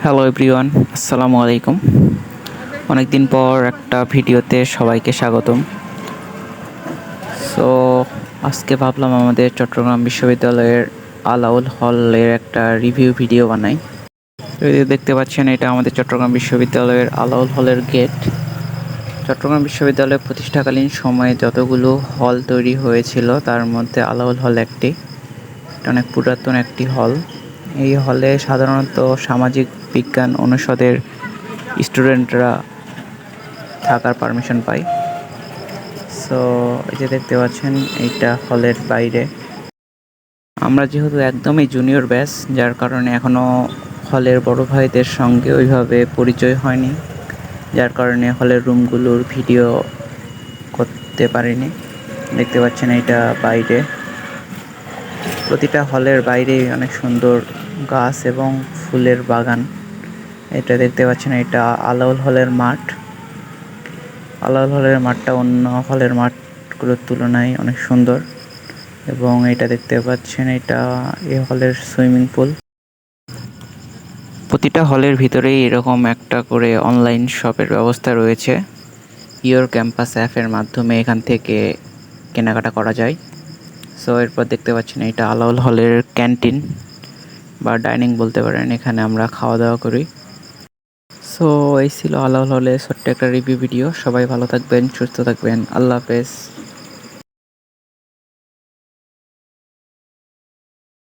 Hello everyone, আসসালামু আলাইকুম। অনেকদিন পর একটা ভিডিওতে সবাইকে স্বাগতম। সো আজকে ভাবলাম আমাদের চট্টগ্রাম বিশ্ববিদ্যালয়ের আলাউল হলের একটা রিভিউ ভিডিও বানাই। তো এই যে দেখতে পাচ্ছেন, এটা আমাদের চট্টগ্রাম বিশ্ববিদ্যালয়ের আলাউল হলের গেট। চট্টগ্রাম বিশ্ববিদ্যালয় প্রতিষ্ঠাকালীন সময়ে যতগুলো হল তৈরি হয়েছিল তার মধ্যে আলাউল হল একটি। এটা অনেক পুরাতন একটি হল। এই হলে সাধারণত সামাজিক বিজ্ঞান অনুষদের স্টুডেন্টরা থাকার পারমিশন পায়। সো এই যে দেখতে পাচ্ছেন, এইটা হলের বাইরে। আমরা যেহেতু একদমই জুনিয়র ব্যাচ, যার কারণে এখনও হলের বড় ভাইদের সঙ্গে ওইভাবে পরিচয় হয়নি, যার কারণে হলের রুমগুলোর ভিডিও করতে পারিনি। দেখতে পাচ্ছেন এইটা বাইরে। প্রতিটা হলের বাইরে অনেক সুন্দর গাছ এবং ফুলের বাগান। এটা দেখতে পাচ্ছেন, এটা আলাউল হলের মাঠ। আলাউল হলের মাঠটা অন্য হলের মাঠগুলোর তুলনায় অনেক সুন্দর। এবং এটা দেখতে পাচ্ছেন, এটা এই হলের সুইমিং পুল। প্রতিটা হলের ভিতরেই এরকম একটা করে অনলাইন শপের ব্যবস্থা রয়েছে। ইয়োর ক্যাম্পাস অ্যাপের মাধ্যমে এখান থেকে কেনাকাটা করা যায়। সো এরপর দেখতে পাচ্ছেন, এটা আলাউল হলের ক্যান্টিন বা ডাইনিং বলতে পারেন, এখানে আমরা খাওয়া দাওয়া করি। সো এই ছিল আলাউল হলের ছোট্ট একটা রিভিউ ভিডিও। সবাই ভালো থাকবেন, সুস্থ থাকবেন, আল্লাহ হাফেজ।